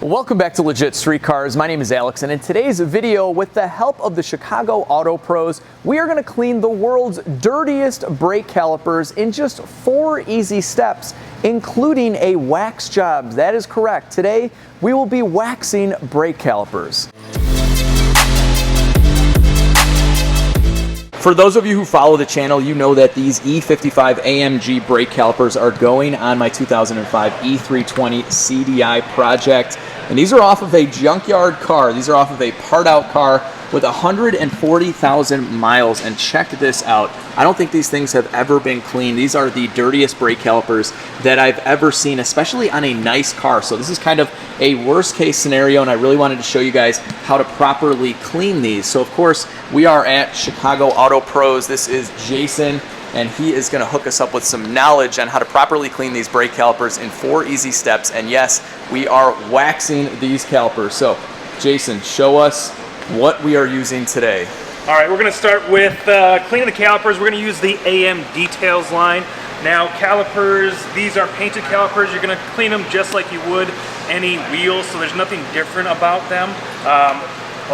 Welcome back to Legit Street Cars. My name is Alex, and in today's video, with the help of the Chicago Auto Pros, we are going to clean the world's dirtiest brake calipers in just 4 easy steps, including a wax job. That is correct. Today, we will be waxing brake calipers. For those of you who follow the channel, you know that these E55 AMG brake calipers are going on my 2005 E320 CDI project. And these are off of a junkyard car. These are off of a part out car with 140,000 miles. And check this out. I don't think these things have ever been cleaned. These are the dirtiest brake calipers that I've ever seen, especially on a nice car. So this is kind of a worst case scenario, and I really wanted to show you guys how to properly clean these. So of course, we are at Chicago Auto Pros. This is Jason, and he is gonna hook us up with some knowledge on how to properly clean these brake calipers in 4 easy steps. And yes, we are waxing these calipers. So Jason, show us what we are using today. All right, we're gonna start with cleaning the calipers. We're gonna use the AM Details line. Now, calipers, these are painted calipers. You're gonna clean them just like you would any wheels, so there's nothing different about them.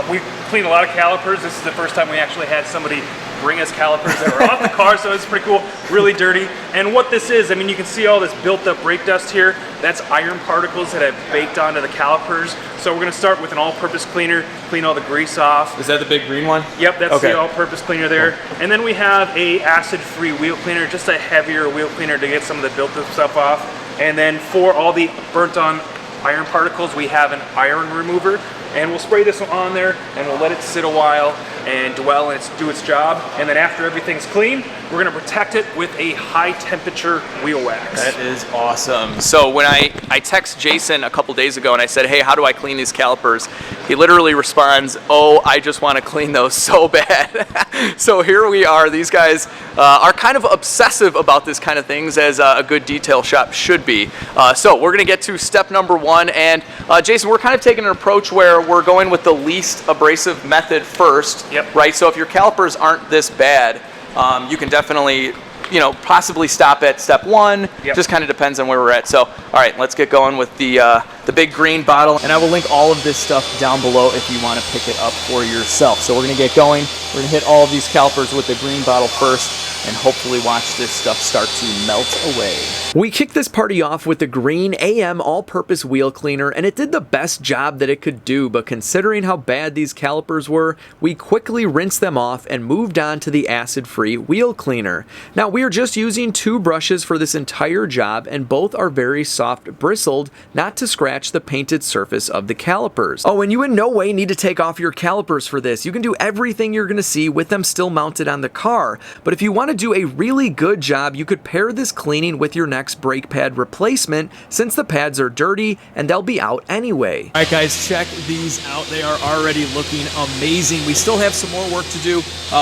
We clean a lot of calipers. This is the first time we actually had somebody bring us calipers that were off the car, so it's pretty cool, really dirty. And what this is, I mean, you can see all this built up brake dust here. That's iron particles that have baked onto the calipers. So we're gonna start with an all-purpose cleaner, clean all the grease off. Is that the big green one? Yep, that's the all-purpose cleaner there. And then we have a acid-free wheel cleaner, just a heavier wheel cleaner to get some of the built up stuff off. And then for all the burnt on iron particles, we have an iron remover. And we'll spray this on there and we'll let it sit a while and dwell and do its job. And then after everything's clean, we're gonna protect it with a high temperature wheel wax. That is awesome. So when I text Jason a couple days ago and I said, hey, how do I clean these calipers? He literally responds, oh, I just wanna clean those so bad. So here we are. These guys are kind of obsessive about this kind of things, as a good detail shop should be. So we're gonna get to step number 1. And Jason, we're kind of taking an approach where we're going with the least abrasive method first. Yep. Right? So if your calipers aren't this bad, you can definitely, possibly stop at step 1. Yep. Just kind of depends on where we're at. So, all right, let's get going with the big green bottle. And I will link all of this stuff down below if you want to pick it up for yourself. So we're going to get going. We're going to hit all of these calipers with the green bottle first, and hopefully watch this stuff start to melt away. We kicked this party off with the green AM all-purpose wheel cleaner, and it did the best job that it could do, but considering how bad these calipers were, we quickly rinsed them off and moved on to the acid-free wheel cleaner. Now, we are just using 2 brushes for this entire job, and both are very soft bristled, not to scratch the painted surface of the calipers. Oh, and you in no way need to take off your calipers for this. You can do everything you're gonna see with them still mounted on the car, but if you want to do a really good job, you could pair this cleaning with your next brake pad replacement, since the pads are dirty and they'll be out anyway. All right guys, check these out. They are already looking amazing. We still have some more work to do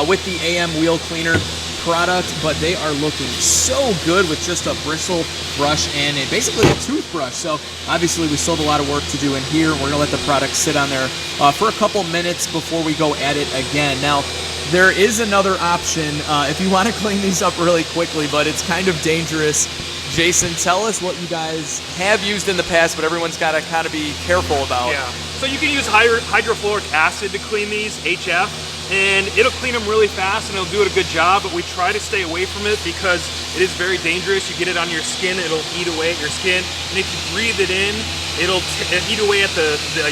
with the AM wheel cleaner product, but they are looking so good with just a bristle brush and basically a toothbrush. So obviously we still have a lot of work to do in here. We're gonna let the product sit on there for a couple minutes before we go at it again. Now, there is another option if you want to clean these up really quickly, but it's kind of dangerous. Jason, tell us what you guys have used in the past, but everyone's got to kind of be careful about. Yeah, so you can use hydrofluoric acid to clean these, HF, and it'll clean them really fast and it'll do a good job, but we try to stay away from it because it is very dangerous. You get it on your skin, it'll eat away at your skin, and if you breathe it in, it'll eat away at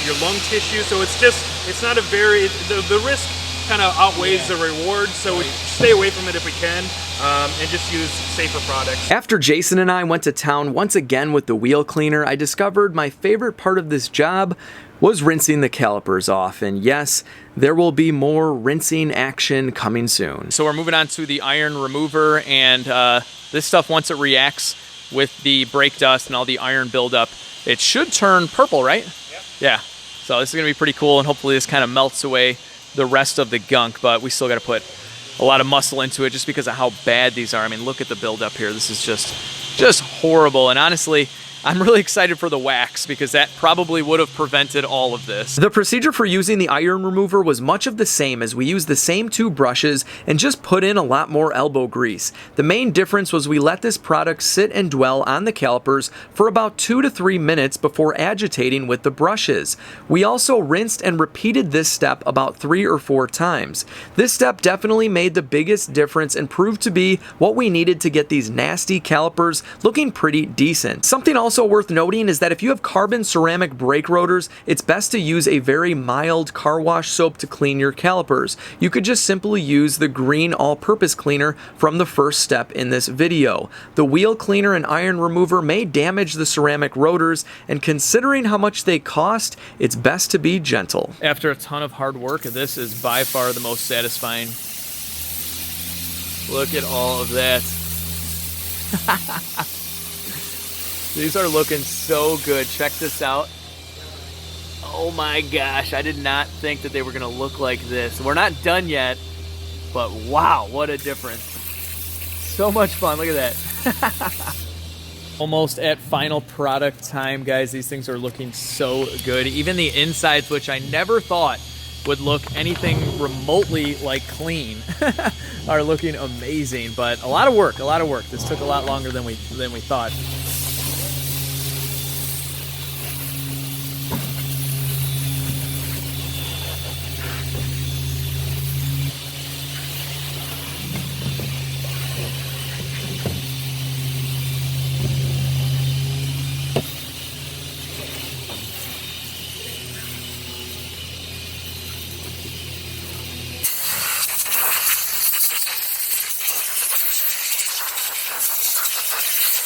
your lung tissue. So it's not a very, the risk kind of outweighs the reward, so we stay away from it if we can, and just use safer products. After Jason and I went to town once again with the wheel cleaner, I discovered my favorite part of this job was rinsing the calipers off. And yes, there will be more rinsing action coming soon. So we're moving on to the iron remover, and this stuff, once it reacts with the brake dust and all the iron buildup, it should turn purple, right? Yep. Yeah. So this is gonna be pretty cool, and hopefully this kind of melts away the rest of the gunk, but we still got to put a lot of muscle into it just because of how bad these are. I mean, look at the buildup here. This is just horrible. And honestly, I'm really excited for the wax because that probably would have prevented all of this. The procedure for using the iron remover was much of the same, as we used the same 2 brushes and just put in a lot more elbow grease. The main difference was we let this product sit and dwell on the calipers for about 2 to 3 minutes before agitating with the brushes. We also rinsed and repeated this step about 3 or 4 times. This step definitely made the biggest difference and proved to be what we needed to get these nasty calipers looking pretty decent. Something also worth noting is that if you have carbon ceramic brake rotors, it's best to use a very mild car wash soap to clean your calipers. You could just simply use the green all-purpose cleaner from the first step in this video. The wheel cleaner and iron remover may damage the ceramic rotors, and considering how much they cost, it's best to be gentle. After a ton of hard work, this is by far the most satisfying. Look at all of that. These are looking so good. Check this out. Oh my gosh, I did not think that they were gonna look like this. We're not done yet, but wow, what a difference. So much fun, look at that. Almost at final product time, guys. These things are looking so good. Even the insides, which I never thought would look anything remotely like clean, are looking amazing. But a lot of work, a lot of work. This took a lot longer than we thought.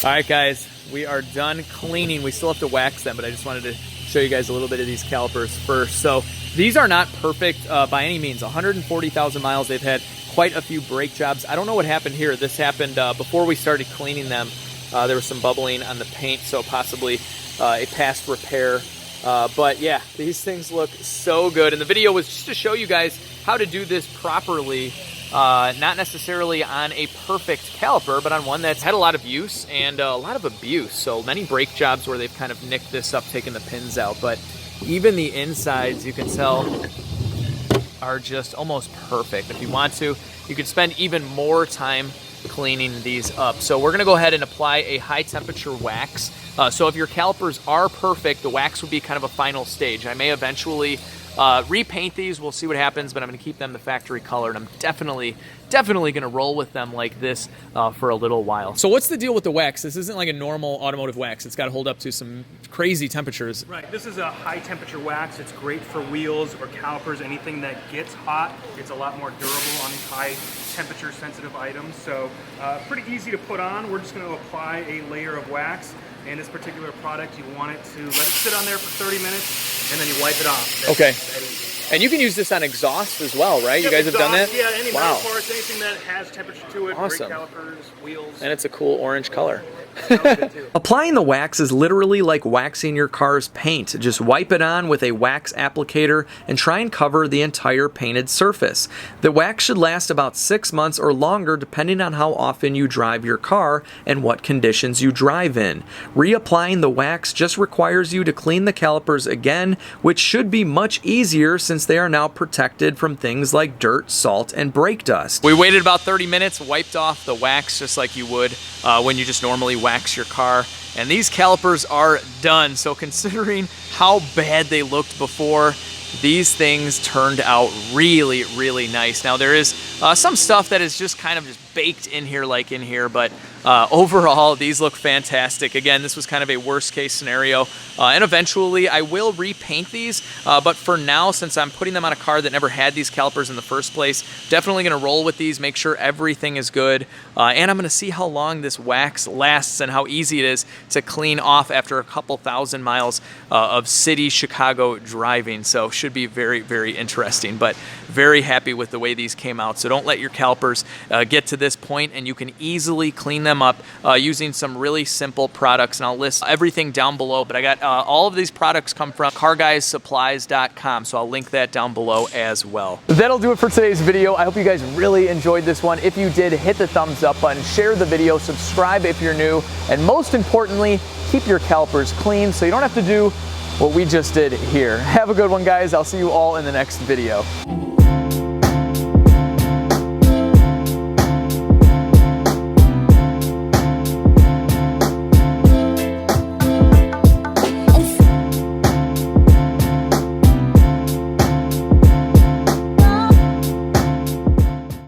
All right, guys, we are done cleaning. We still have to wax them, but I just wanted to show you guys a little bit of these calipers first. So these are not perfect by any means. 140,000 miles. They've had quite a few brake jobs. I don't know what happened here. This happened before we started cleaning them. There was some bubbling on the paint, so possibly a past repair. But yeah, these things look so good. And the video was just to show you guys how to do this properly. Not necessarily on a perfect caliper, but on one that's had a lot of use and a lot of abuse. So many brake jobs where they've kind of nicked this up, taking the pins out. But even the insides, you can tell, are just almost perfect. If you want to, you could spend even more time cleaning these up. So we're going to go ahead and apply a high temperature wax. So if your calipers are perfect, the wax would be kind of a final stage. I may eventually repaint these. We'll see what happens, but I'm going to keep them the factory color, and I'm definitely going to roll with them like this for a little while. So what's the deal with the wax? This isn't like a normal automotive wax. It's got to hold up to some crazy temperatures. Right, this is a high temperature wax. It's great for wheels or calipers, anything that gets hot. It's a lot more durable on these high temperature sensitive items. So pretty easy to put on. We're just going to apply a layer of wax. In this particular product, you want it to let it sit on there for 30 minutes, and then you wipe it off. Okay. And you can use this on exhaust as well, right? Yep, you guys have done that? Yeah, any metal parts, anything that has temperature to it, awesome. brake calipers, wheels. And it's a cool orange color. Good too. Applying the wax is literally like waxing your car's paint. Just wipe it on with a wax applicator and try and cover the entire painted surface. The wax should last about 6 months or longer depending on how often you drive your car and what conditions you drive in. Reapplying the wax just requires you to clean the calipers again, which should be much easier since they are now protected from things like dirt, salt, and brake dust. We waited about 30 minutes, wiped off the wax just like you would when you just normally wax your car, and these calipers are done. So considering how bad they looked before, these things turned out really, really nice. Now there is some stuff that is just kind of just baked in here like in here, but overall these look fantastic. Again, this was kind of a worst case scenario, and eventually I will repaint these, but for now, since I'm putting them on a car that never had these calipers in the first place, definitely going to roll with these, make sure everything is good, and I'm going to see how long this wax lasts and how easy it is to clean off after a couple thousand miles of city Chicago driving. So should be very, very interesting, but very happy with the way these came out. So don't let your calipers get to this point, and you can easily clean them up using some really simple products. And I'll list everything down below, but I got all of these products come from carguysupplies.com, so I'll link that down below as well. That'll do it for today's video. I hope you guys really enjoyed this one. If you did, hit the thumbs up button, share the video, subscribe if you're new, and most importantly, keep your calipers clean so you don't have to do what we just did here. Have a good one, guys. I'll see you all in the next video.